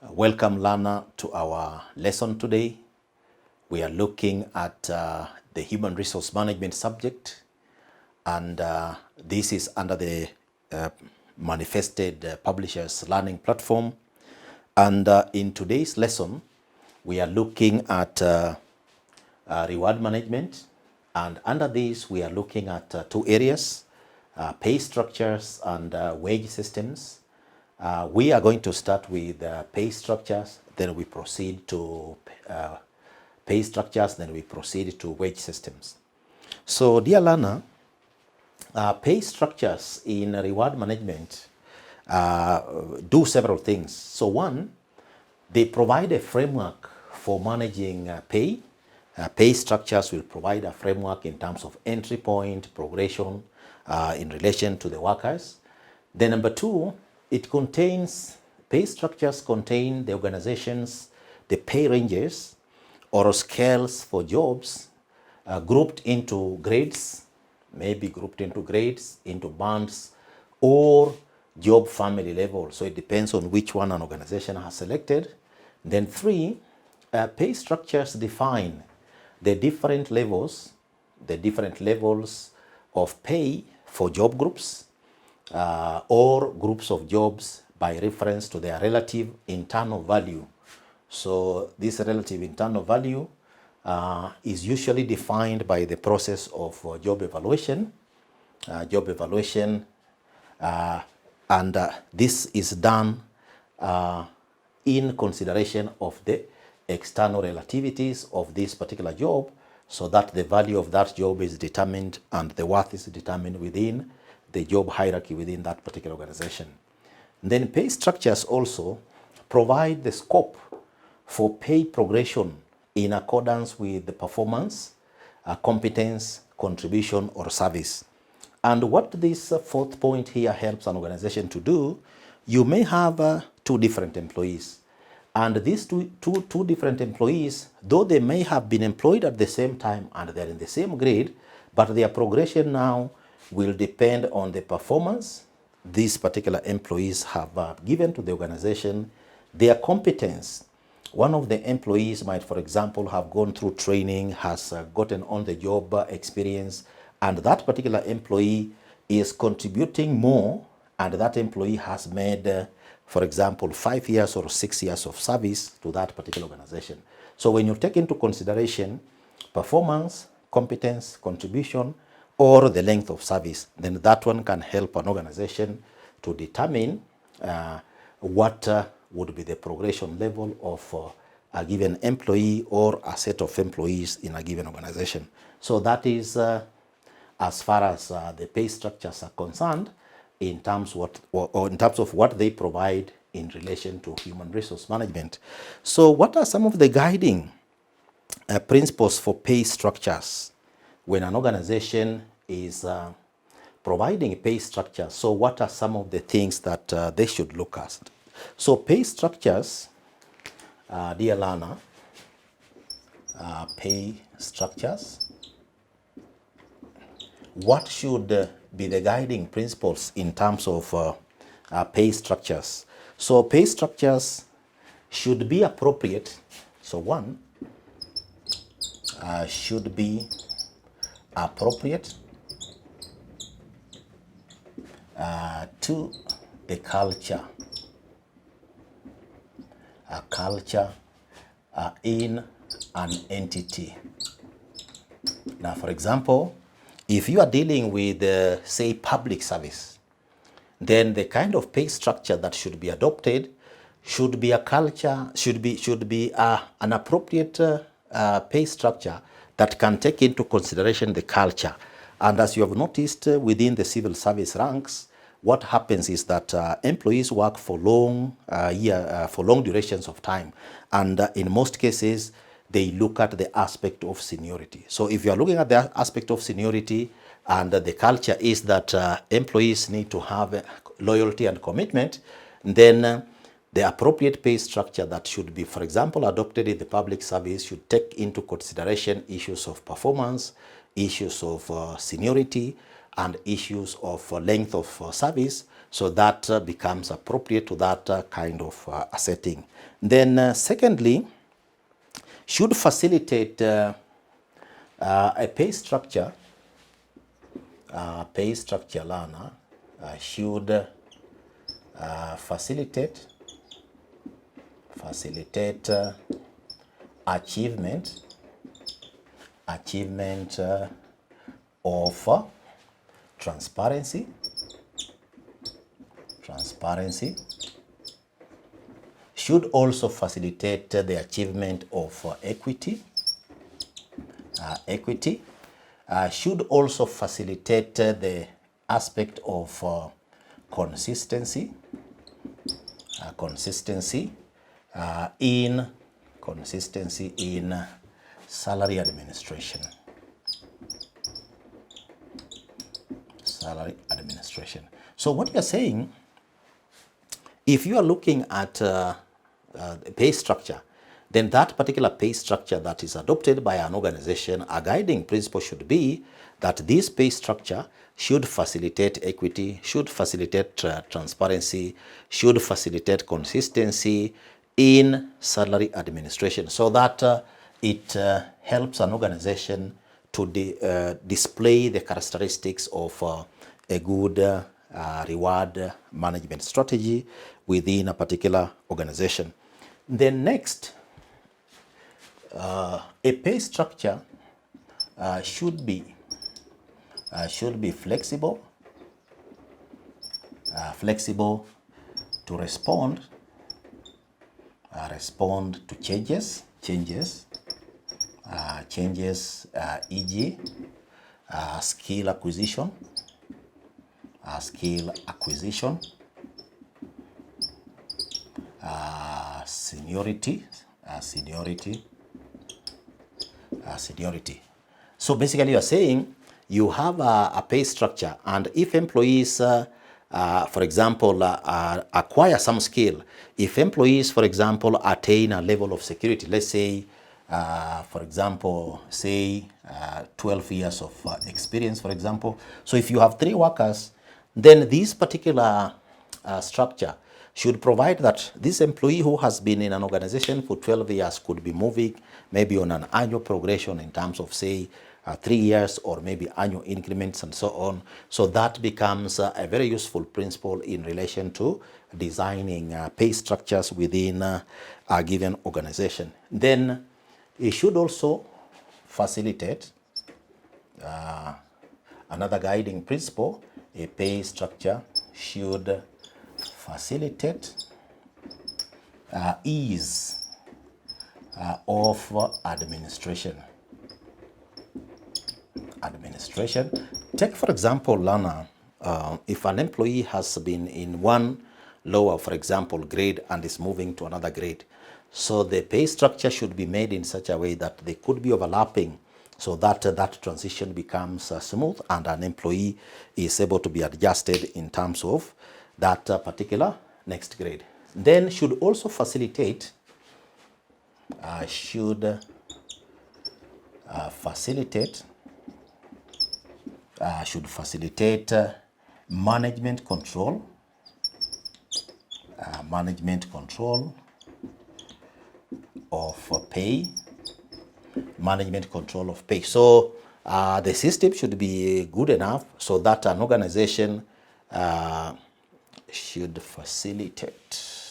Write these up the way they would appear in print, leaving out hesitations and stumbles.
Welcome, learner, to our lesson today. We are looking at the human resource management subject, and this is under the manifested publishers learning platform. And in today's lesson, we are looking at reward management, and under this we are looking at two areas, pay structures and wage systems. We are going to start with pay structures, then we proceed to pay structures, then we proceed to wage systems. So dear learner, pay structures in reward management do several things. So one, they provide a framework for managing pay. Pay structures will provide a framework in terms of entry point, progression in relation to the workers. Then number two, pay structures contain the organizations, the pay ranges or scales for jobs grouped into grades, maybe grouped into grades, into bands, or job family level. So it depends on which one an organization has selected. Then three, pay structures define the different levels of pay for job groups or groups of jobs by reference to their relative internal value. So this relative internal value is usually defined by the process of job evaluation. And this is done in consideration of the external relativities of this particular job, so that the value of that job is determined and the worth is determined within the job hierarchy within that particular organization. And then pay structures also provide the scope for pay progression in accordance with the performance, competence, contribution, or service. And what this fourth point here helps an organization to do, you may have two different employees. And these two different employees, though they may have been employed at the same time and they're in the same grade, but their progression now will depend on the performance these particular employees have given to the organization, their competence. One of the employees might, for example, have gone through training, has gotten on-the-job experience, and that particular employee is contributing more, and that employee has made, for example, 5 years or 6 years of service to that particular organization. So when you take into consideration performance, competence, contribution, or the length of service, then that one can help an organization to determine what would be the progression level of a given employee or a set of employees in a given organization. So that is as far as the pay structures are concerned in terms of what they provide in relation to human resource management. So what are some of the guiding principles for pay structures when an organization is providing a pay structure? So what are some of the things that they should look at? So pay structures, dear learner, pay structures, what should be the guiding principles in terms of pay structures? So pay structures should be appropriate. So one, should be appropriate to a culture in an entity. Now, for example, if you are dealing with, say, public service, then the kind of pay structure that should be adopted should be an appropriate pay structure that can take into consideration the culture. And as you have noticed within the civil service ranks, what happens is that employees work for long durations of time, and in most cases they look at the aspect of seniority. So if you are looking at the aspect of seniority and the culture is that employees need to have loyalty and commitment, then the appropriate pay structure that should be, for example, adopted in the public service should take into consideration issues of performance, issues of seniority, and issues of length of service, so that becomes appropriate to that kind of setting. Then secondly, should facilitate a pay structure learner should facilitate achievement of transparency, should also facilitate the achievement of equity, should also facilitate the aspect of consistency in salary administration. So what you're saying, if you are looking at the pay structure, then that particular pay structure that is adopted by an organization, a guiding principle should be that this pay structure should facilitate equity, should facilitate transparency, should facilitate consistency in salary administration, so that it helps an organization to display the characteristics of a good reward management strategy within a particular organization. Then next, a pay structure should be flexible to respond to changes, e.g. skill acquisition, seniority. So basically you are saying you have a pay structure, and if employees, for example, acquire some skill, if employees, for example, attain a level of security, let's say, for example, 12 years of experience, for example. So if you have 3 workers, then this particular structure should provide that this employee who has been in an organization for 12 years could be moving maybe on an annual progression in terms of, say, 3 years, or maybe annual increments and so on. So that becomes a very useful principle in relation to designing pay structures within a given organization. Then it should also facilitate another guiding principle. A pay structure should facilitate ease of administration. Take, for example, learner, if an employee has been in one lower, for example, grade and is moving to another grade, so the pay structure should be made in such a way that they could be overlapping, so that that transition becomes smooth and an employee is able to be adjusted in terms of that particular next grade. Then should also facilitate management control of pay. So the system should be good enough so that an organization should facilitate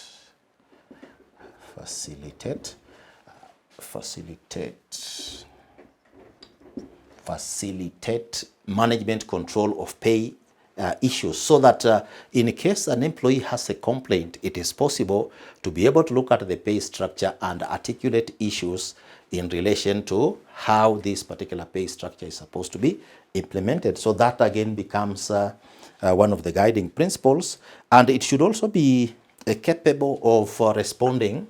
management control of pay issues, so that in case an employee has a complaint, it is possible to be able to look at the pay structure and articulate issues in relation to how this particular pay structure is supposed to be implemented. So that again becomes one of the guiding principles, and it should also be capable of responding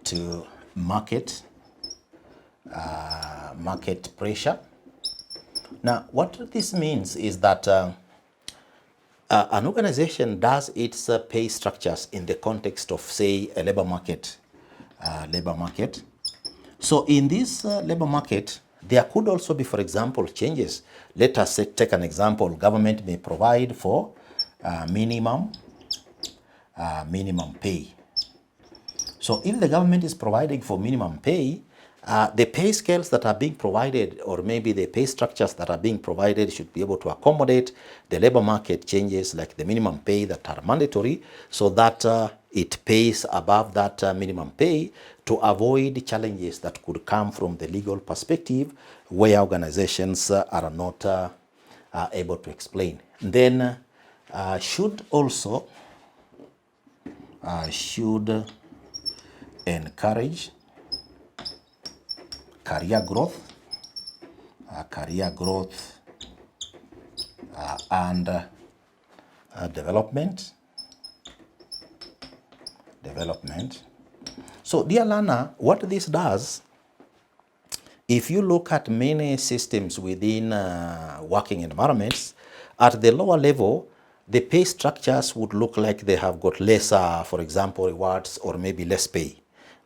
to market pressure. Now, what this means is that An organization does its pay structures in the context of, say, a labor market. So in this labor market, there could also be, for example, changes. Let us take an example. Government may provide for minimum pay. So if the government is providing for minimum pay, the pay scales that are being provided, or maybe the pay structures that are being provided, should be able to accommodate the labor market changes, like the minimum pay that are mandatory, so that it pays above that minimum pay, to avoid challenges that could come from the legal perspective, where organizations are not able to explain. Then should also encourage career growth and development. So, dear learner, what this does, if you look at many systems within working environments, at the lower level, the pay structures would look like they have got lesser, for example, rewards, or maybe less pay.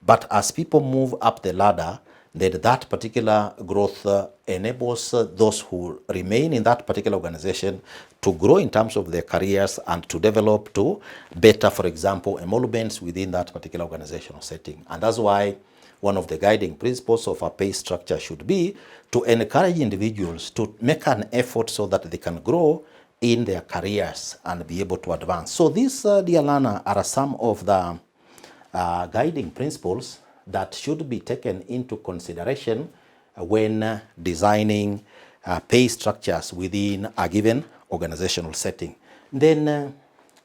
But as people move up the ladder, then that particular growth enables those who remain in that particular organization to grow in terms of their careers and to develop to better, for example, emoluments within that particular organizational setting. And that's why one of the guiding principles of a pay structure should be to encourage individuals to make an effort so that they can grow in their careers and be able to advance. So these, dear learner, are some of the guiding principles that should be taken into consideration when designing pay structures within a given organizational setting. Then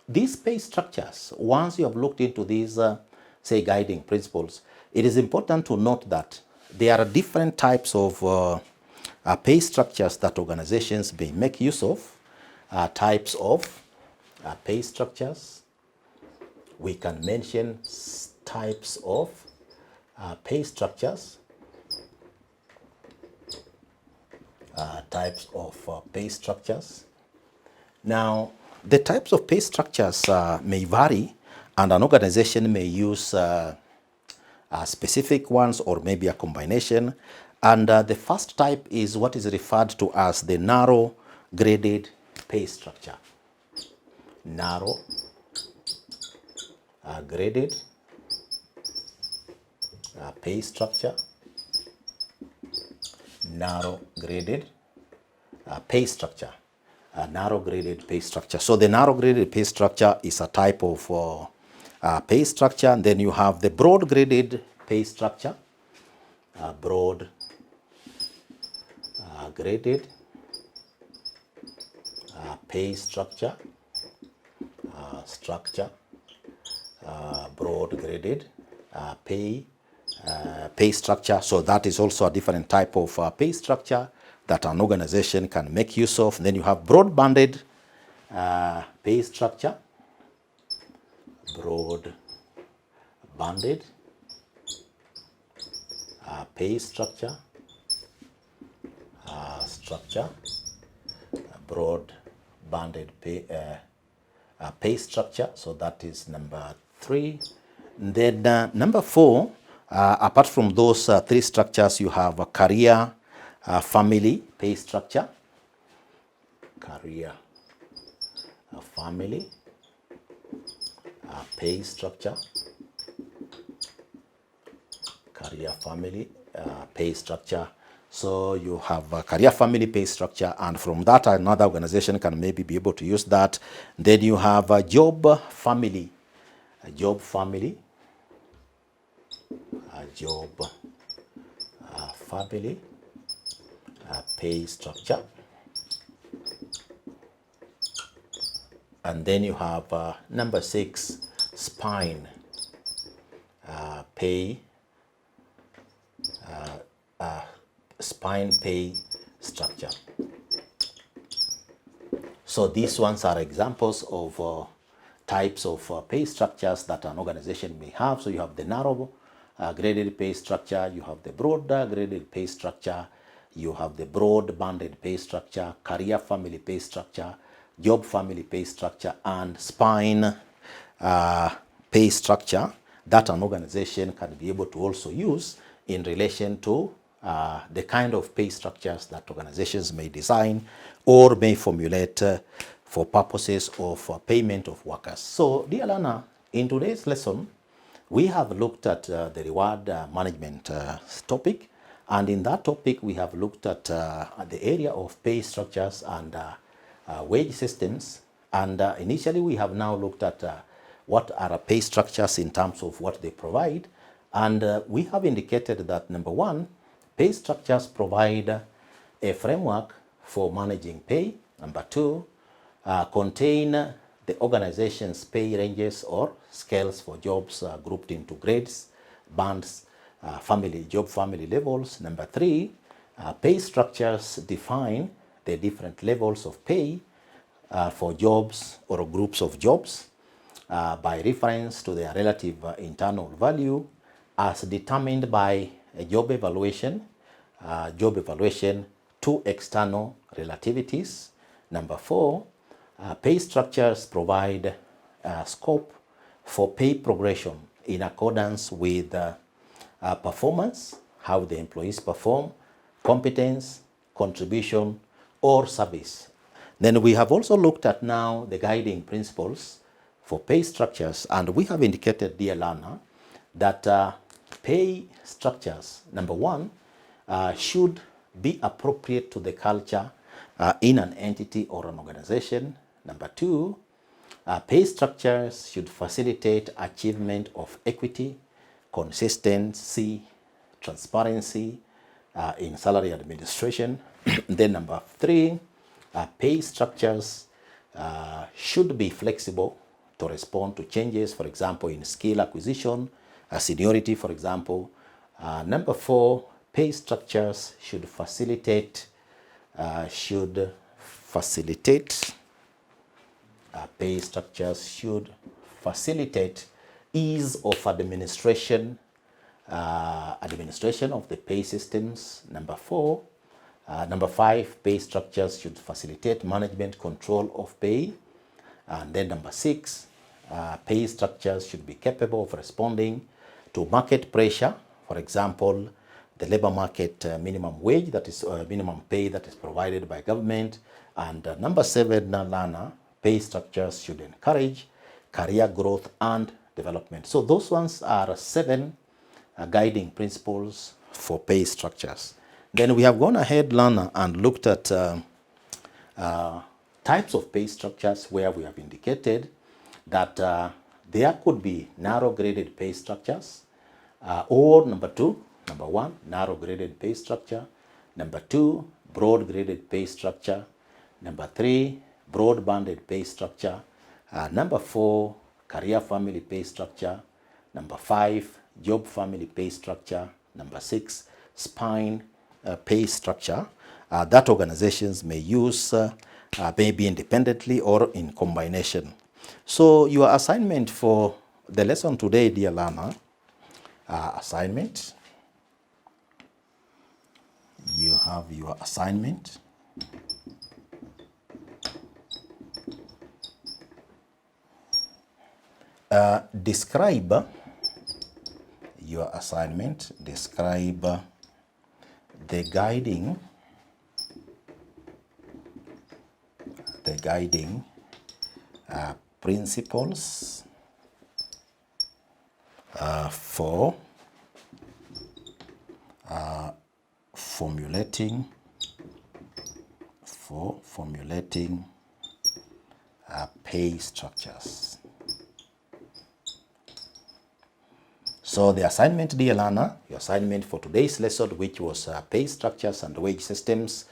these pay structures, once you have looked into these, say, guiding principles, it is important to note that there are different types of pay structures that organizations may make use of. Types of pay structures. We can mention types of pay structures. Now, the types of pay structures may vary, and an organization may use specific ones or maybe a combination. And the first type is what is referred to as the narrow graded pay structure. Narrow graded pay structure. Narrow graded pay structure. Narrow graded pay structure. So the narrow graded pay structure is a type of pay structure. And then you have the broad graded pay structure. Broad graded pay structure. Broad graded pay structure. So that is also a different type of pay structure that an organization can make use of. And then you have broad banded pay structure. Broad banded pay structure. Broad banded pay structure. So that is number 3. And then number 4, apart from those 3 structures, you have a career family pay structure. Career family pay structure. Career family pay structure. So you have a career family pay structure, and from that another organization can maybe be able to use that. Then you have a job family. Job family pay structure. And then you have number 6, spine pay structure. So these ones are examples of types of pay structures that an organization may have. So you have the narrow graded pay structure, you have the broad graded pay structure, you have the broad banded pay structure, career family pay structure, job family pay structure, and spine pay structure that an organization can be able to also use in relation to the kind of pay structures that organizations may design or may formulate for purposes of payment of workers. So, dear learner, in today's lesson, we have looked at the reward management topic, and in that topic, we have looked at the area of pay structures and wage systems. And initially, we have now looked at what are pay structures in terms of what they provide. And we have indicated that, number one, pay structures provide a framework for managing pay. Number two, contain the organization's pay ranges or scales for jobs grouped into grades, bands, job family levels. Number three, pay structures define the different levels of pay for jobs or groups of jobs by reference to their relative internal value as determined by a job evaluation to external relativities. Number four, pay structures provide scope for pay progression in accordance with performance, how the employees perform, competence, contribution, or service. Then we have also looked at now the guiding principles for pay structures, and we have indicated, dear learner, that pay structures, number one, should be appropriate to the culture in an entity or an organization. Number two, pay structures should facilitate achievement of equity, consistency, transparency in salary administration. Then number three, pay structures should be flexible to respond to changes, for example, in skill acquisition, seniority, for example. Number four, pay structures should facilitate ease of administration of the pay systems. Number five, pay structures should facilitate management control of pay. And then number six, pay structures should be capable of responding to market pressure, for example, the labor market minimum wage, that is minimum pay that is provided by government. And number seven, learner, pay structures should encourage career growth and development. So those ones are seven guiding principles for pay structures. Then we have gone ahead, learner, and looked at types of pay structures where we have indicated that there could be narrow graded pay structures or number one, narrow graded pay structure. Number two, broad graded pay structure. Number three, broad banded pay structure. Number four, career family pay structure. Number five, job family pay structure. Number six, spine pay structure that organizations may use maybe independently or in combination. So your assignment for the lesson today, dear learner, you have your assignment. Describe your assignment. Describe the guiding principles for formulating pay structures. So the assignment, dear learner, your assignment for today's lesson, which was pay structures and wage systems,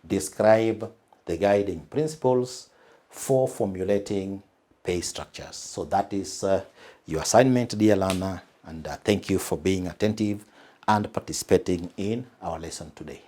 describe the guiding principles for formulating pay structures. So that is your assignment, dear learner, and thank you for being attentive and participating in our lesson today.